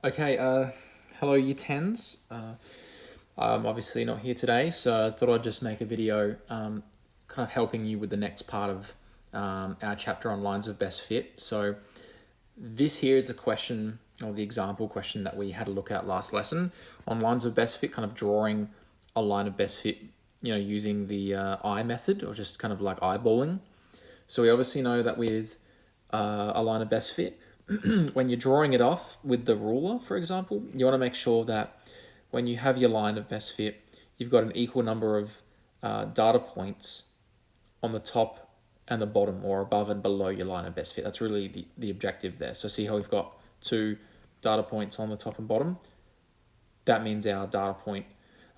Okay, hello Year 10s. I'm obviously not here today, so I thought I'd just make a video kind of helping you with the next part of our chapter on lines of best fit. So this here is the question, or the example question that we had a look at last lesson on lines of best fit, kind of drawing a line of best fit, using the eye method, or just kind of like eyeballing. So we obviously know that with a line of best fit, when you're drawing it off with the ruler, for example, you want to make sure that when you have your line of best fit, you've got an equal number of data points on the top and the bottom, or above and below your line of best fit. That's really the objective there. So see how we've got two data points on the top and bottom? That means our data point,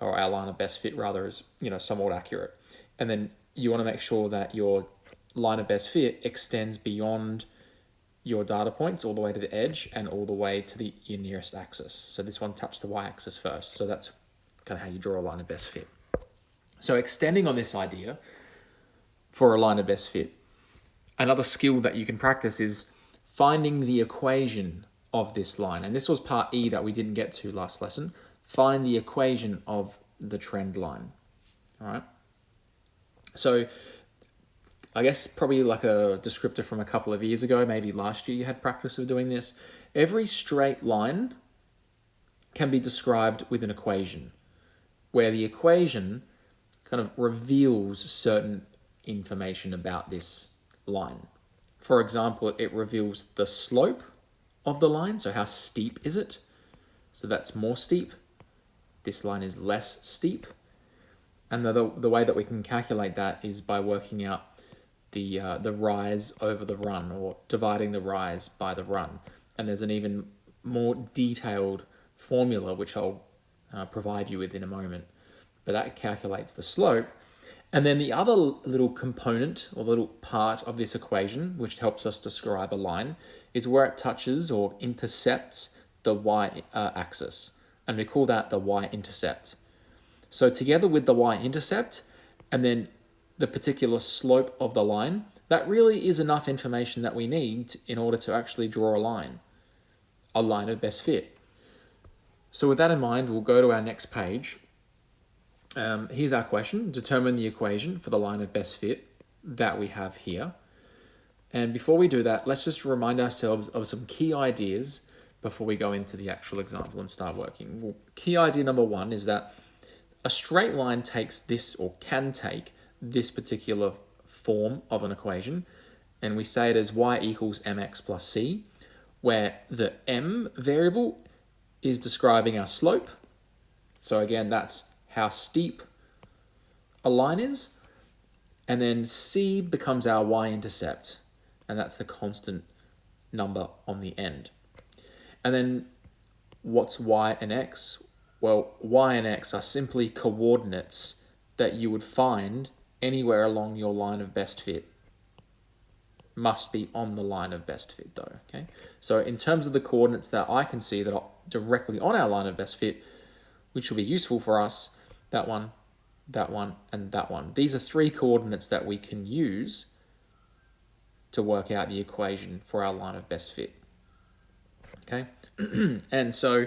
or our line of best fit rather, is somewhat accurate. And then you want to make sure that your line of best fit extends beyond your data points all the way to the edge and all the way to your nearest axis. So this one touched the y-axis first. So that's kind of how you draw a line of best fit. So extending on this idea for a line of best fit, another skill that you can practice is finding the equation of this line. And this was part E that we didn't get to last lesson. Find the equation of the trend line. All right. So I guess probably like a descriptor from a couple of years ago, maybe last year you had practice of doing this. Every straight line can be described with an equation, where the equation kind of reveals certain information about this line. For example, it reveals the slope of the line, so how steep is it? So that's more steep. This line is less steep. And the way that we can calculate that is by working out the rise over the run, or dividing the rise by the run. And there's an even more detailed formula which I'll provide you with in a moment. But that calculates the slope. And then the other little component, or little part of this equation, which helps us describe a line, is where it touches or intercepts the y-axis. And we call that the y-intercept. So together with the y-intercept, and then the particular slope of the line, that really is enough information that we need in order to actually draw a line of best fit. So with that in mind, we'll go to our next page. Here's our question. Determine the equation for the line of best fit that we have here. And before we do that, let's just remind ourselves of some key ideas before we go into the actual example and start working. Well, key idea number one is that a straight line takes this, or can take this particular form of an equation, and we say it as y equals mx plus c, where the m variable is describing our slope. So again, that's how steep a line is. And then c becomes our y-intercept, and that's the constant number on the end. And then what's y and x? Well, y and x are simply coordinates that you would find anywhere along your line of best fit. Must be on the line of best fit though, okay? So in terms of the coordinates that I can see that are directly on our line of best fit, which will be useful for us, that one, and that one. These are three coordinates that we can use to work out the equation for our line of best fit, okay? And so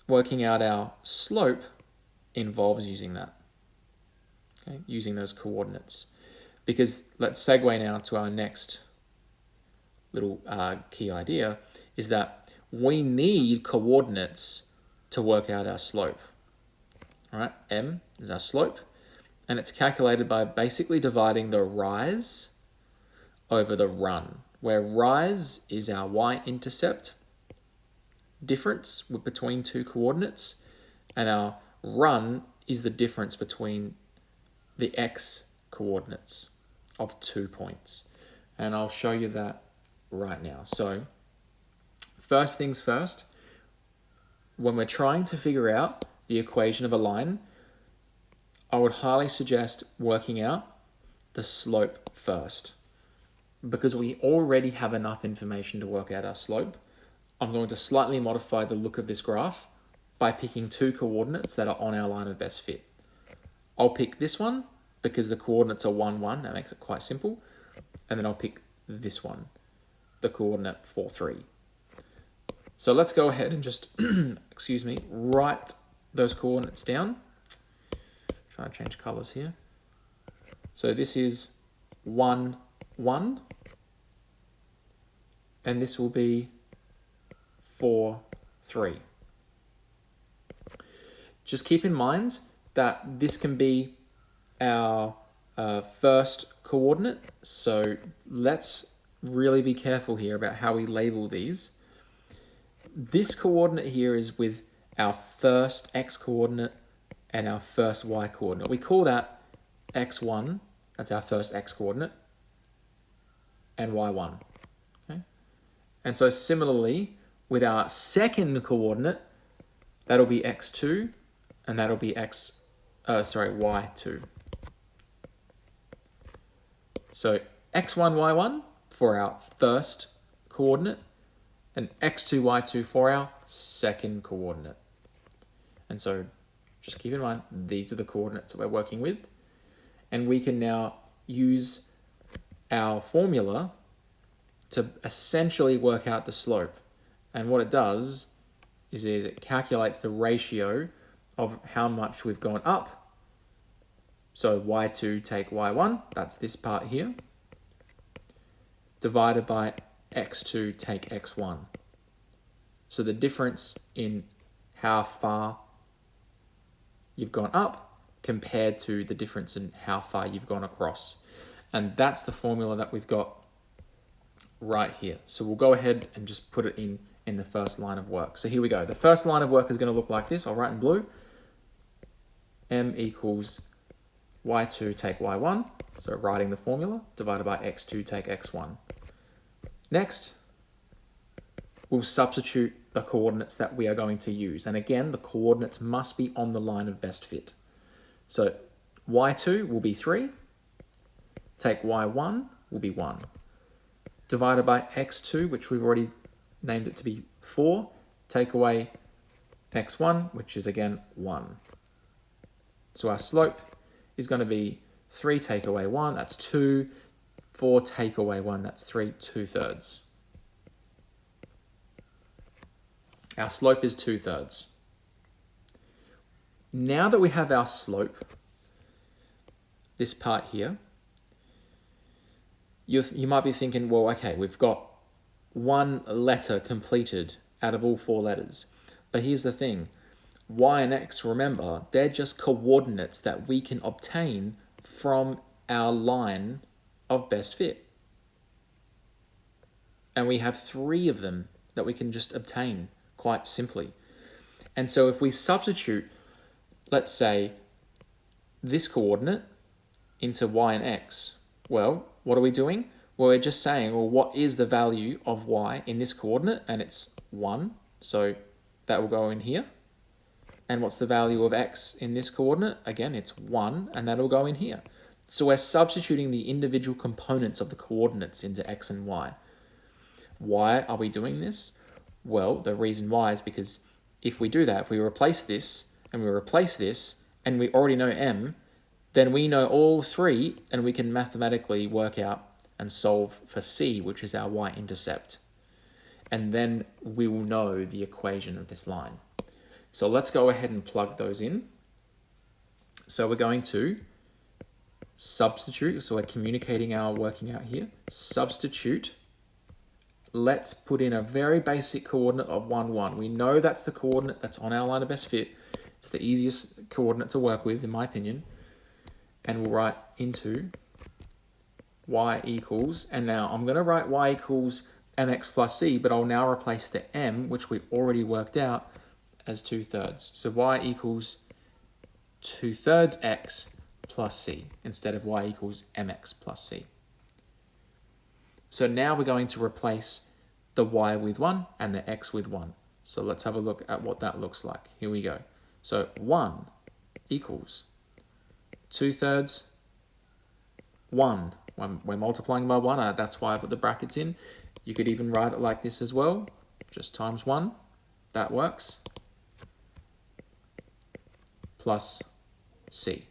working out our slope involves using that, okay? Using those coordinates. Because let's segue now to our next little key idea, is that we need coordinates to work out our slope. All right, m is our slope, and it's calculated by basically dividing the rise over the run, where rise is our y-intercept difference between two coordinates, and our run is the difference between the x coordinates of 2 points. And I'll show you that right now. So first things first, when we're trying to figure out the equation of a line, I would highly suggest working out the slope first, because we already have enough information to work out our slope. I'm going to slightly modify the look of this graph by picking two coordinates that are on our line of best fit. I'll pick this one because the coordinates are 1, 1. That makes it quite simple. And then I'll pick this one, the coordinate 4, 3. So let's go ahead and just, excuse me, write those coordinates down. Trying to change colors here. So this is 1, 1. And this will be 4, 3. Just keep in mind that this can be our first coordinate. So let's really be careful here about how we label these. This coordinate here is with our first x coordinate and our first y coordinate. We call that x1, that's our first x coordinate, and y1. Okay? And so similarly, with our second coordinate, that'll be x2, and that'll be y2. So x1, y1 for our first coordinate, and x2, y2 for our second coordinate. And so just keep in mind, these are the coordinates that we're working with. And we can now use our formula to essentially work out the slope. And what it does is it calculates the ratio of how much we've gone up. So y2 take y1, that's this part here, divided by x2 take x1. So the difference in how far you've gone up compared to the difference in how far you've gone across. And that's the formula that we've got right here. So we'll go ahead and just put it in the first line of work. So here we go. The first line of work is going to look like this. I'll write in blue. M equals y2 take y1. So writing the formula, divided by x2 take x1. Next, we'll substitute the coordinates that we are going to use. And again, the coordinates must be on the line of best fit. So y2 will be 3. Take y1 will be 1. Divided by x2, which we've already named it to be 4. Take away x1, which is again 1. So our slope is going to be 3 take away 1, that's 2. 4 take away 1, that's 3, 2/3. Our slope is 2/3. Now that we have our slope, this part here, you might be thinking, well, okay, we've got one letter completed out of all 4 letters. But here's the thing, y and x, remember, they're just coordinates that we can obtain from our line of best fit. And we have 3 of them that we can just obtain quite simply. And so if we substitute, let's say, this coordinate into y and x, well, what are we doing? Well, we're just saying, well, what is the value of y in this coordinate? And it's 1, so that will go in here. And what's the value of x in this coordinate? Again, it's 1, and that'll go in here. So we're substituting the individual components of the coordinates into x and y. Why are we doing this? Well, the reason why is because if we do that, if we replace this, and we replace this, and we already know m, then we know all 3, and we can mathematically work out and solve for c, which is our y-intercept. And then we will know the equation of this line. So let's go ahead and plug those in. So we're going to substitute, so we're communicating our working out here. Substitute. Let's put in a very basic coordinate of 1, 1. We know that's the coordinate that's on our line of best fit. It's the easiest coordinate to work with, in my opinion. And we'll write into y equals, and now I'm going to write y equals mx plus c, but I'll now replace the m, which we already worked out, as 2/3. So y equals 2/3 x plus c, instead of y equals mx plus c. So now we're going to replace the y with 1 and the x with 1. So let's have a look at what that looks like. Here we go. So 1 equals 2/3 1. When we're multiplying by 1, that's why I put the brackets in. You could even write it like this as well, just times 1. That works. Plus c.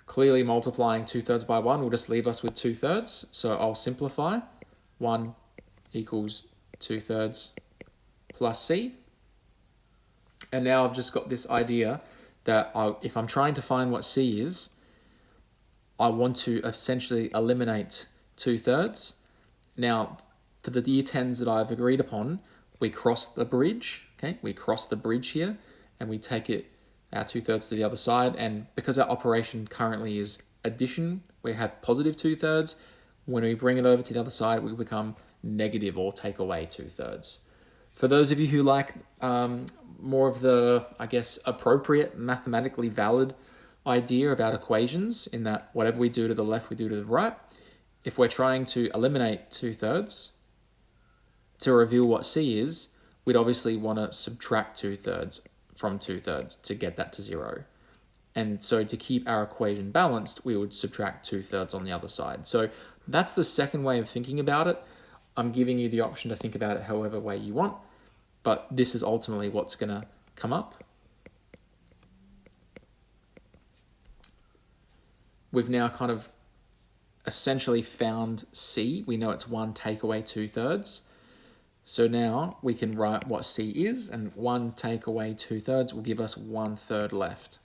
Clearly multiplying 2/3 by 1 will just leave us with 2/3. So I'll simplify. 1 equals 2/3 plus c. And now I've just got this idea that if I'm trying to find what c is, I want to essentially eliminate 2/3. Now, for the year 10s that I've agreed upon, we cross the bridge, okay? We cross the bridge here, and we take our 2/3 to the other side. And because our operation currently is addition, we have positive 2/3. When we bring it over to the other side, we become negative or take away 2/3. For those of you who like more of the, I guess, appropriate, mathematically valid idea about equations, in that whatever we do to the left, we do to the right. If we're trying to eliminate 2/3 to reveal what c is, we'd obviously want to subtract 2/3 from 2/3 to get that to 0. And so to keep our equation balanced, we would subtract 2/3 on the other side. So that's the second way of thinking about it. I'm giving you the option to think about it however way you want, but this is ultimately what's going to come up. We've now kind of essentially found c. We know it's 1 take away 2/3. So now we can write what c is, and 1 take away 2/3 will give us 1/3 left.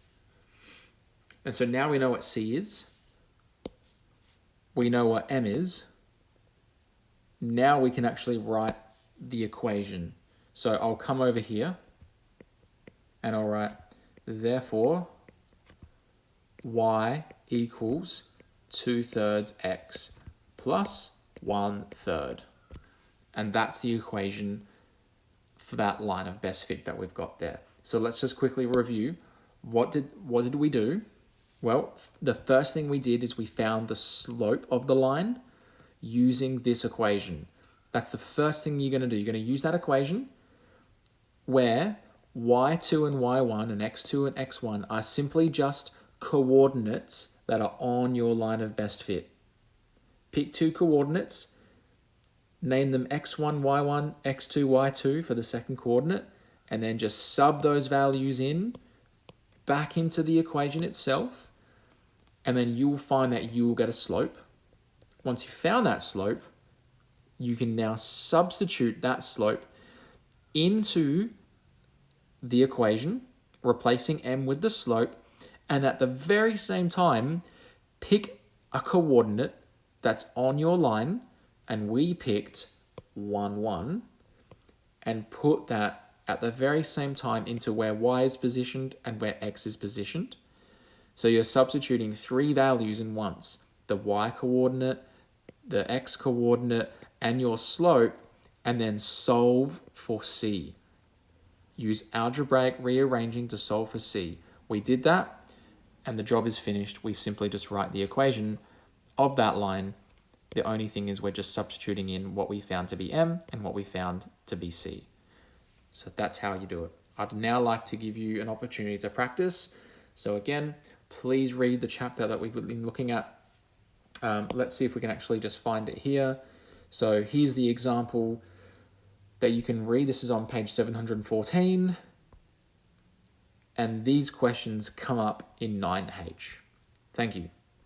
And so now we know what c is. We know what m is. Now we can actually write the equation. So I'll come over here and I'll write, therefore, y equals 2/3 x plus 1/3. And that's the equation for that line of best fit that we've got there. So let's just quickly review. What did we do? Well, the first thing we did is we found the slope of the line using this equation. That's the first thing you're going to do. You're going to use that equation where y2 and y1 and x2 and x1 are simply just coordinates that are on your line of best fit. Pick two coordinates, name them x1, y1, x2, y2 for the second coordinate, and then just sub those values in back into the equation itself, and then you'll find that you will get a slope. Once you've found that slope, you can now substitute that slope into the equation, replacing m with the slope, and at the very same time, pick a coordinate that's on your line, and we picked 1, 1, and put that at the very same time into where y is positioned and where x is positioned. So you're substituting three values in once: the y coordinate, the x coordinate, and your slope, and then solve for c. Use algebraic rearranging to solve for c. We did that, and the job is finished. We simply just write the equation of that line. The only thing is we're just substituting in what we found to be m and what we found to be c. So that's how you do it. I'd now like to give you an opportunity to practice. So again, please read the chapter that we've been looking at. Let's see if we can actually just find it here. So here's the example that you can read. This is on page 714. And these questions come up in 9H. Thank you.